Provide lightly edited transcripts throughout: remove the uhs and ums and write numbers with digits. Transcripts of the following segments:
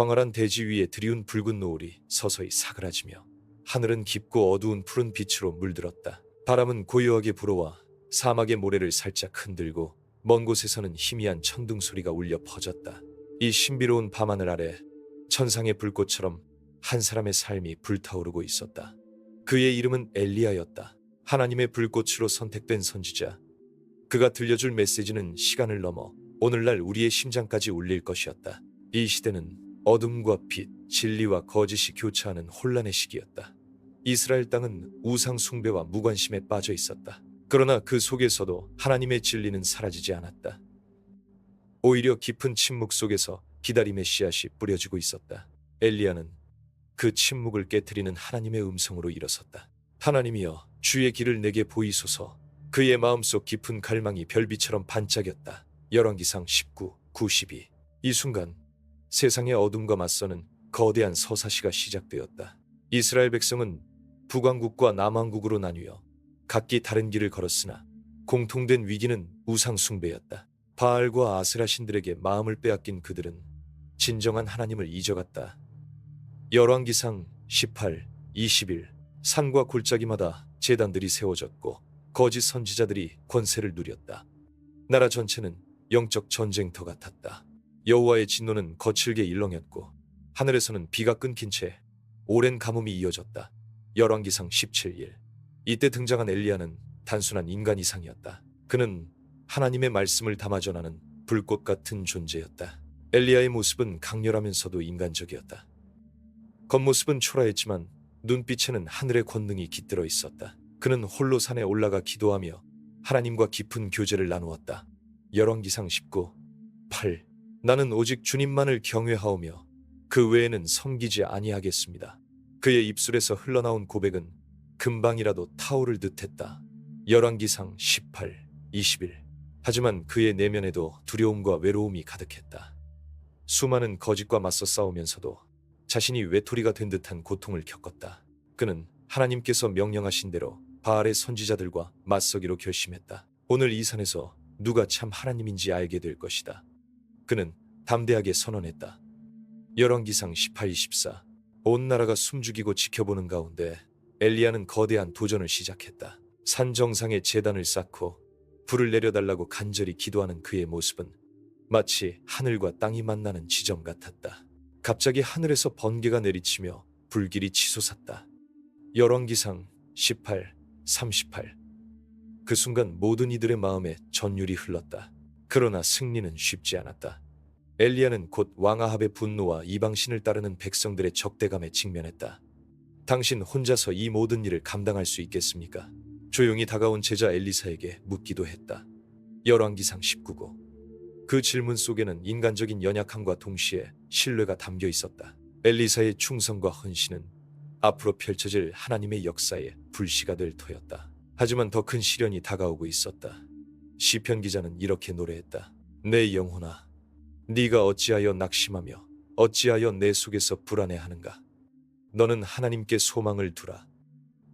광활한 대지 위에 드리운 붉은 노을이 서서히 사그라지며 하늘은 깊고 어두운 푸른 빛으로 물들었다. 바람은 고요하게 불어와 사막의 모래를 살짝 흔들고 먼 곳에서는 희미한 천둥 소리가 울려 퍼졌다. 이 신비로운 밤하늘 아래 천상의 불꽃처럼 한 사람의 삶이 불타오르고 있었다. 그의 이름은 엘리야였다. 하나님의 불꽃으로 선택된 선지자. 그가 들려줄 메시지는 시간을 넘어 오늘날 우리의 심장까지 울릴 것이었다. 이 시대는 어둠과 빛, 진리와 거짓이 교차하는 혼란의 시기였다. 이스라엘 땅은 우상 숭배와 무관심에 빠져 있었다. 그러나 그 속에서도 하나님의 진리는 사라지지 않았다. 오히려 깊은 침묵 속에서 기다림의 씨앗이 뿌려지고 있었다. 엘리야는 그 침묵을 깨트리는 하나님의 음성으로 일어섰다. 하나님이여, 주의 길을 내게 보이소서. 그의 마음속 깊은 갈망이 별빛처럼 반짝였다. 열왕기상 19, 92. 이 순간 세상의 어둠과 맞서는 거대한 서사시가 시작되었다. 이스라엘 백성은 북왕국과 남왕국으로 나뉘어 각기 다른 길을 걸었으나 공통된 위기는 우상 숭배였다. 바알과 아세라 신들에게 마음을 빼앗긴 그들은 진정한 하나님을 잊어갔다. 열왕기상 18, 21. 산과 골짜기마다 제단들이 세워졌고 거짓 선지자들이 권세를 누렸다. 나라 전체는 영적 전쟁터 같았다. 여호와의 진노는 거칠게 일렁였고 하늘에서는 비가 끊긴 채 오랜 가뭄이 이어졌다. 열왕기상 17일. 이때 등장한 엘리야는 단순한 인간 이상이었다. 그는 하나님의 말씀을 담아 전하는 불꽃 같은 존재였다. 엘리야의 모습은 강렬하면서도 인간적이었다. 겉모습은 초라했지만 눈빛에는 하늘의 권능이 깃들어 있었다. 그는 홀로 산에 올라가 기도하며 하나님과 깊은 교제를 나누었다. 열왕기상 19, 8. 나는 오직 주님만을 경외하오며 그 외에는 섬기지 아니하겠습니다. 그의 입술에서 흘러나온 고백은 금방이라도 타오를 듯했다. 열왕기상 18, 21. 하지만 그의 내면에도 두려움과 외로움이 가득했다. 수많은 거짓과 맞서 싸우면서도 자신이 외톨이가 된 듯한 고통을 겪었다. 그는 하나님께서 명령하신 대로 바알의 선지자들과 맞서기로 결심했다. 오늘 이 산에서 누가 참 하나님인지 알게 될 것이다. 그는 담대하게 선언했다. 열왕기상 18, 24. 온 나라가 숨죽이고 지켜보는 가운데 엘리야는 거대한 도전을 시작했다. 산 정상에 제단을 쌓고 불을 내려달라고 간절히 기도하는 그의 모습은 마치 하늘과 땅이 만나는 지점 같았다. 갑자기 하늘에서 번개가 내리치며 불길이 치솟았다. 열왕기상 18, 38. 그 순간 모든 이들의 마음에 전율이 흘렀다. 그러나 승리는 쉽지 않았다. 엘리야는 곧 왕아합의 분노와 이방신을 따르는 백성들의 적대감에 직면했다. 당신 혼자서 이 모든 일을 감당할 수 있겠습니까? 조용히 다가온 제자 엘리사에게 묻기도 했다. 열왕기상 19고. 그 질문 속에는 인간적인 연약함과 동시에 신뢰가 담겨 있었다. 엘리사의 충성과 헌신은 앞으로 펼쳐질 하나님의 역사의 불씨가 될 터였다. 하지만 더 큰 시련이 다가오고 있었다. 시편 기자는 이렇게 노래했다. 내 영혼아, 네가 어찌하여 낙심하며 어찌하여 내 속에서 불안해하는가? 너는 하나님께 소망을 두라.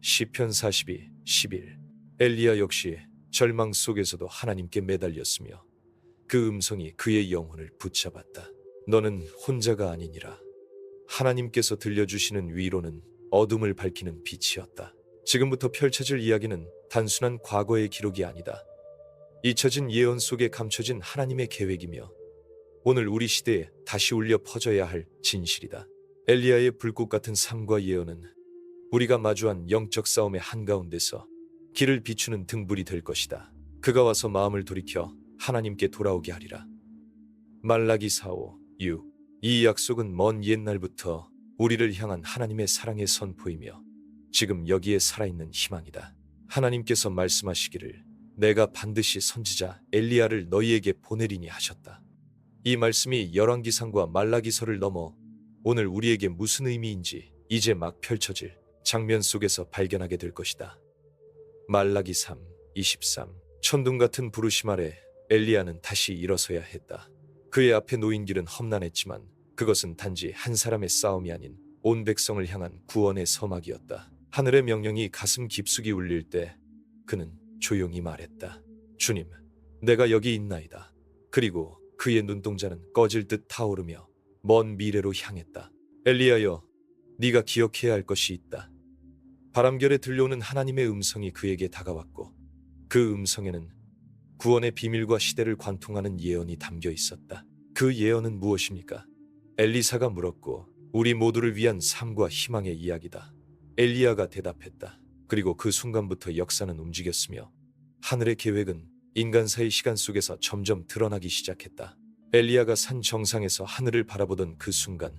시편 42, 11. 엘리야 역시 절망 속에서도 하나님께 매달렸으며 그 음성이 그의 영혼을 붙잡았다. 너는 혼자가 아니니라. 하나님께서 들려주시는 위로는 어둠을 밝히는 빛이었다. 지금부터 펼쳐질 이야기는 단순한 과거의 기록이 아니다. 잊혀진 예언 속에 감춰진 하나님의 계획이며 오늘 우리 시대에 다시 울려 퍼져야 할 진실이다. 엘리야의 불꽃 같은 삶과 예언은 우리가 마주한 영적 싸움의 한가운데서 길을 비추는 등불이 될 것이다. 그가 와서 마음을 돌이켜 하나님께 돌아오게 하리라. 말라기 4:5, 6. 이 약속은 먼 옛날부터 우리를 향한 하나님의 사랑의 선포이며 지금 여기에 살아있는 희망이다. 하나님께서 말씀하시기를 내가 반드시 선지자 엘리야를 너희에게 보내리니 하셨다. 이 말씀이 열왕기상과 말라기서를 넘어 오늘 우리에게 무슨 의미인지 이제 막 펼쳐질 장면 속에서 발견하게 될 것이다. 말라기 3, 23. 천둥 같은 부르심 아래 엘리야는 다시 일어서야 했다. 그의 앞에 놓인 길은 험난했지만 그것은 단지 한 사람의 싸움이 아닌 온 백성을 향한 구원의 서막이었다. 하늘의 명령이 가슴 깊숙이 울릴 때 그는 조용히 말했다. 주님, 내가 여기 있나이다. 그리고 그의 눈동자는 꺼질 듯 타오르며 먼 미래로 향했다. 엘리야여, 네가 기억해야 할 것이 있다. 바람결에 들려오는 하나님의 음성이 그에게 다가왔고 그 음성에는 구원의 비밀과 시대를 관통하는 예언이 담겨 있었다. 그 예언은 무엇입니까? 엘리사가 물었고 우리 모두를 위한 삶과 희망의 이야기다. 엘리야가 대답했다. 그리고 그 순간부터 역사는 움직였으며 하늘의 계획은 인간사의 시간 속에서 점점 드러나기 시작했다. 엘리야가 산 정상에서 하늘을 바라보던 그 순간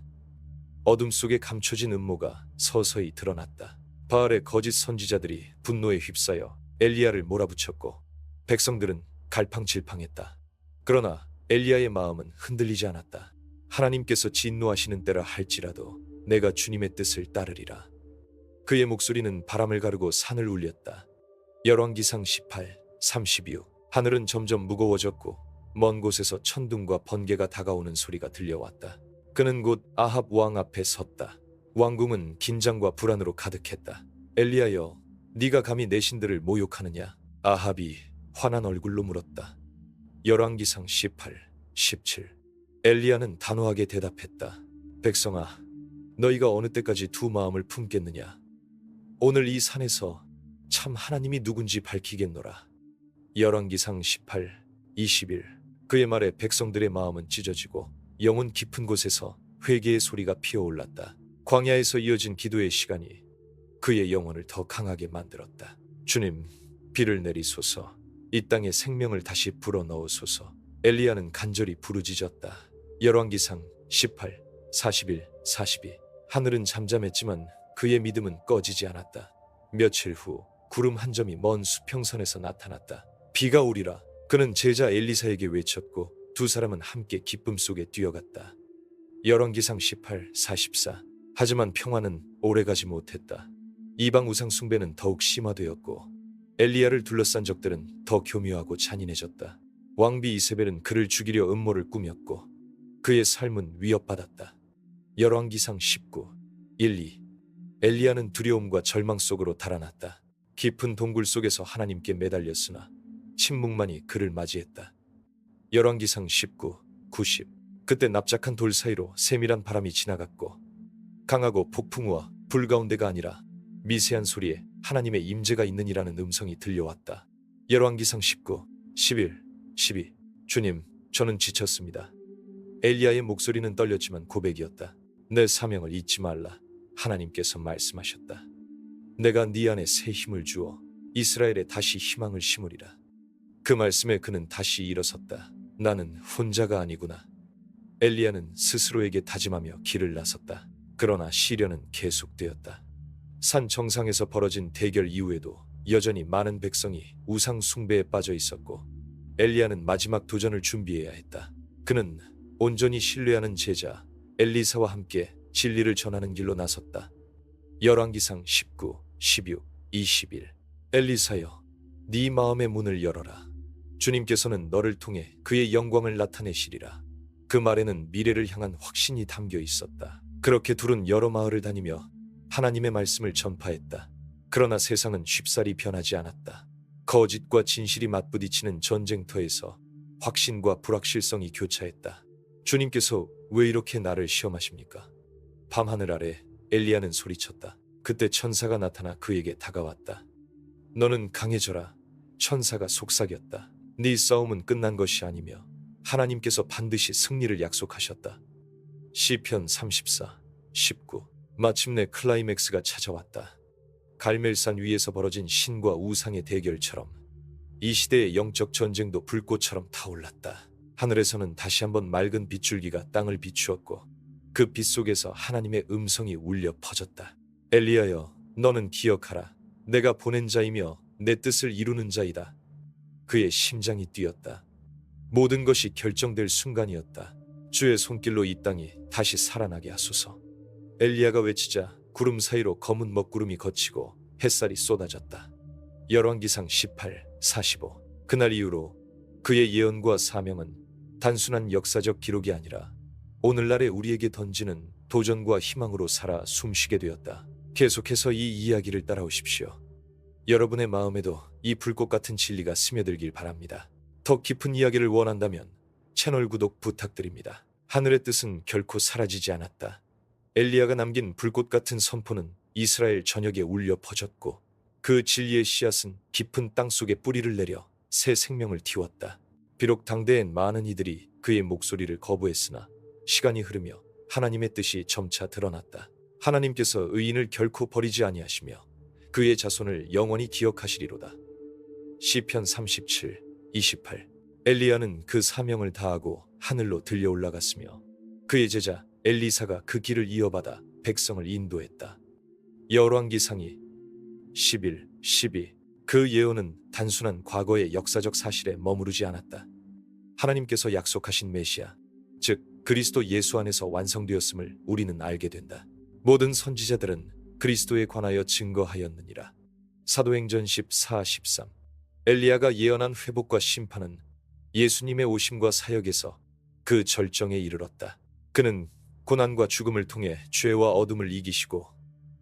어둠 속에 감춰진 음모가 서서히 드러났다. 바알의 거짓 선지자들이 분노에 휩싸여 엘리야를 몰아붙였고 백성들은 갈팡질팡했다. 그러나 엘리야의 마음은 흔들리지 않았다. 하나님께서 진노하시는 때라 할지라도 내가 주님의 뜻을 따르리라. 그의 목소리는 바람을 가르고 산을 울렸다. 열왕기상 18, 32. 하늘은 점점 무거워졌고 먼 곳에서 천둥과 번개가 다가오는 소리가 들려왔다. 그는 곧 아합 왕 앞에 섰다. 왕궁은 긴장과 불안으로 가득했다. 엘리야여, 네가 감히 내 신들을 모욕하느냐? 아합이 환한 얼굴로 물었다. 열왕기상 18, 17. 엘리야는 단호하게 대답했다. 백성아, 너희가 어느 때까지 두 마음을 품겠느냐? 오늘 이 산에서 참 하나님이 누군지 밝히겠노라. 열왕기상 18, 21. 그의 말에 백성들의 마음은 찢어지고 영혼 깊은 곳에서 회개의 소리가 피어올랐다. 광야에서 이어진 기도의 시간이 그의 영혼을 더 강하게 만들었다. 주님, 비를 내리소서. 이 땅에 생명을 다시 불어넣으소서. 엘리야는 간절히 부르짖었다. 열왕기상 18, 41, 42. 하늘은 잠잠했지만 그의 믿음은 꺼지지 않았다. 며칠 후 구름 한 점이 먼 수평선에서 나타났다. 비가 오리라. 그는 제자 엘리사에게 외쳤고 두 사람은 함께 기쁨 속에 뛰어갔다. 열왕기상 18, 44. 하지만 평화는 오래가지 못했다. 이방 우상 숭배는 더욱 심화되었고 엘리야를 둘러싼 적들은 더 교묘하고 잔인해졌다. 왕비 이세벨은 그를 죽이려 음모를 꾸몄고 그의 삶은 위협받았다. 열왕기상 19, 1, 2. 엘리야는 두려움과 절망 속으로 달아났다. 깊은 동굴 속에서 하나님께 매달렸으나 침묵만이 그를 맞이했다. 열왕기상 19, 90. 그때 납작한 돌 사이로 세밀한 바람이 지나갔고 강하고 폭풍우와 불 가운데가 아니라 미세한 소리에 하나님의 임재가 있느니라는 음성이 들려왔다. 열왕기상 19, 11, 12. 주님, 저는 지쳤습니다. 엘리야의 목소리는 떨렸지만 고백이었다. 내 사명을 잊지 말라. 하나님께서 말씀하셨다. 내가 네 안에 새 힘을 주어 이스라엘에 다시 희망을 심으리라. 그 말씀에 그는 다시 일어섰다. 나는 혼자가 아니구나. 엘리야는 스스로에게 다짐하며 길을 나섰다. 그러나 시련은 계속되었다. 산 정상에서 벌어진 대결 이후에도 여전히 많은 백성이 우상 숭배에 빠져 있었고 엘리야는 마지막 도전을 준비해야 했다. 그는 온전히 신뢰하는 제자 엘리사와 함께 진리를 전하는 길로 나섰다. 열왕기상 19, 16, 21. 엘리사여, 네 마음의 문을 열어라. 주님께서는 너를 통해 그의 영광을 나타내시리라. 그 말에는 미래를 향한 확신이 담겨 있었다. 그렇게 둘은 여러 마을을 다니며 하나님의 말씀을 전파했다. 그러나 세상은 쉽사리 변하지 않았다. 거짓과 진실이 맞부딪히는 전쟁터에서 확신과 불확실성이 교차했다. 주님께서 왜 이렇게 나를 시험하십니까? 밤하늘 아래 엘리야는 소리쳤다. 그때 천사가 나타나 그에게 다가왔다. 너는 강해져라. 천사가 속삭였다. 네 싸움은 끝난 것이 아니며 하나님께서 반드시 승리를 약속하셨다. 시편 34, 19. 마침내 클라이맥스가 찾아왔다. 갈멜산 위에서 벌어진 신과 우상의 대결처럼 이 시대의 영적 전쟁도 불꽃처럼 타올랐다. 하늘에서는 다시 한번 맑은 빗줄기가 땅을 비추었고 그 빛 속에서 하나님의 음성이 울려 퍼졌다. 엘리야여, 너는 기억하라. 내가 보낸 자이며 내 뜻을 이루는 자이다. 그의 심장이 뛰었다. 모든 것이 결정될 순간이었다. 주의 손길로 이 땅이 다시 살아나게 하소서. 엘리야가 외치자 구름 사이로 검은 먹구름이 걷히고 햇살이 쏟아졌다. 열왕기상 18, 45. 그날 이후로 그의 예언과 사명은 단순한 역사적 기록이 아니라 오늘날의 우리에게 던지는 도전과 희망으로 살아 숨쉬게 되었다. 계속해서 이 이야기를 따라오십시오. 여러분의 마음에도 이 불꽃 같은 진리가 스며들길 바랍니다. 더 깊은 이야기를 원한다면 채널 구독 부탁드립니다. 하늘의 뜻은 결코 사라지지 않았다. 엘리야가 남긴 불꽃 같은 선포는 이스라엘 전역에 울려 퍼졌고 그 진리의 씨앗은 깊은 땅 속에 뿌리를 내려 새 생명을 틔웠다. 비록 당대엔 많은 이들이 그의 목소리를 거부했으나 시간이 흐르며 하나님의 뜻이 점차 드러났다. 하나님께서 의인을 결코 버리지 아니하시며 그의 자손을 영원히 기억하시리로다. 시편 37, 28. 엘리야는 그 사명을 다하고 하늘로 들려 올라갔으며 그의 제자 엘리사가 그 길을 이어받아 백성을 인도했다. 열왕기상이 11, 12. 그 예언은 단순한 과거의 역사적 사실에 머무르지 않았다. 하나님께서 약속하신 메시아, 즉 그리스도 예수 안에서 완성되었음을 우리는 알게 된다. 모든 선지자들은 그리스도에 관하여 증거하였느니라. 사도행전 14, 13. 엘리야가 예언한 회복과 심판은 예수님의 오심과 사역에서 그 절정에 이르렀다. 그는 고난과 죽음을 통해 죄와 어둠을 이기시고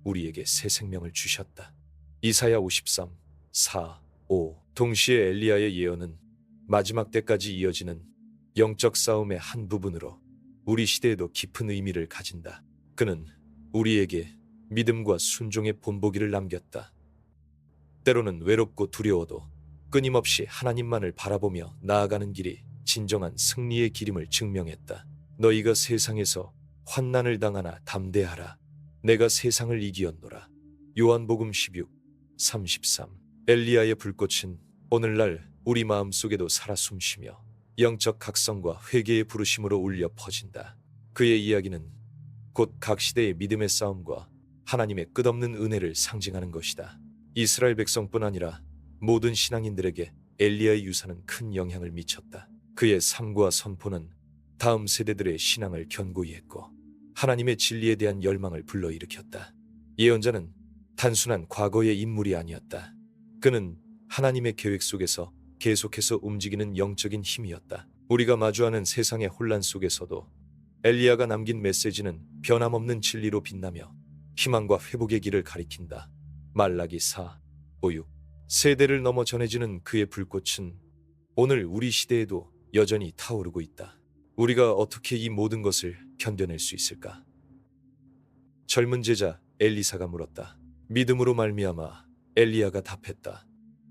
우리에게 새 생명을 주셨다. 이사야 53, 4, 5. 동시에 엘리야의 예언은 마지막 때까지 이어지는 영적 싸움의 한 부분으로 우리 시대에도 깊은 의미를 가진다. 그는 우리에게 믿음과 순종의 본보기를 남겼다. 때로는 외롭고 두려워도 끊임없이 하나님만을 바라보며 나아가는 길이 진정한 승리의 길임을 증명했다. 너희가 세상에서 환난을 당하나 담대하라. 내가 세상을 이기었노라. 요한복음 16, 33. 엘리야의 불꽃은 오늘날 우리 마음속에도 살아 숨쉬며 영적 각성과 회개의 부르심으로 울려 퍼진다. 그의 이야기는 곧 각 시대의 믿음의 싸움과 하나님의 끝없는 은혜를 상징하는 것이다. 이스라엘 백성뿐 아니라 모든 신앙인들에게 엘리야의 유산은 큰 영향을 미쳤다. 그의 삶과 선포는 다음 세대들의 신앙을 견고히 했고 하나님의 진리에 대한 열망을 불러일으켰다. 예언자는 단순한 과거의 인물이 아니었다. 그는 하나님의 계획 속에서 계속해서 움직이는 영적인 힘이었다. 우리가 마주하는 세상의 혼란 속에서도 엘리야가 남긴 메시지는 변함없는 진리로 빛나며 희망과 회복의 길을 가리킨다. 말라기 4, 5, 6. 세대를 넘어 전해지는 그의 불꽃은 오늘 우리 시대에도 여전히 타오르고 있다. 우리가 어떻게 이 모든 것을 견뎌낼 수 있을까? 젊은 제자 엘리사가 물었다. 믿음으로 말미암아 엘리야가 답했다.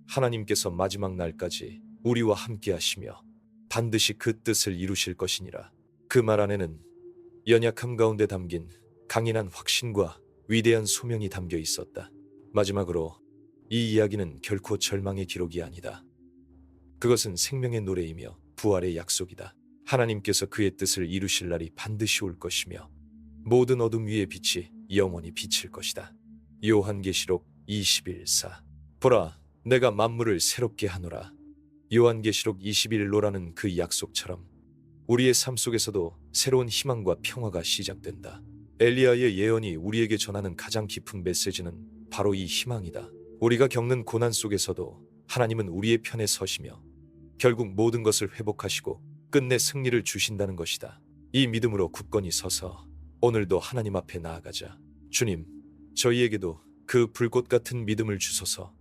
하나님께서 마지막 날까지 우리와 함께 하시며 반드시 그 뜻을 이루실 것이니라. 그 말 안에는 연약함 가운데 담긴 강인한 확신과 위대한 소명이 담겨 있었다. 마지막으로 이 이야기는 결코 절망의 기록이 아니다. 그것은 생명의 노래이며 부활의 약속이다. 하나님께서 그의 뜻을 이루실 날이 반드시 올 것이며 모든 어둠 위의 빛이 영원히 비칠 것이다. 요한계시록 21:4. 보라, 내가 만물을 새롭게 하노라. 요한계시록 21로라는 그 약속처럼 우리의 삶 속에서도 새로운 희망과 평화가 시작된다. 엘리야의 예언이 우리에게 전하는 가장 깊은 메시지는 바로 이 희망이다. 우리가 겪는 고난 속에서도 하나님은 우리의 편에 서시며 결국 모든 것을 회복하시고 끝내 승리를 주신다는 것이다. 이 믿음으로 굳건히 서서 오늘도 하나님 앞에 나아가자. 주님, 저희에게도 그 불꽃 같은 믿음을 주소서.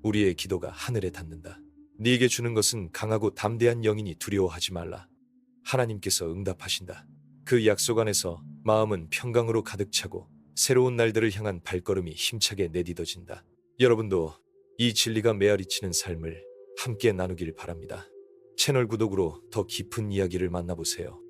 우리의 기도가 하늘에 닿는다. 네게 주는 것은 강하고 담대한 영이니 두려워하지 말라. 하나님께서 응답하신다. 그 약속 안에서 마음은 평강으로 가득 차고 새로운 날들을 향한 발걸음이 힘차게 내딛어진다. 여러분도 이 진리가 메아리치는 삶을 함께 나누길 바랍니다. 채널 구독으로 더 깊은 이야기를 만나보세요.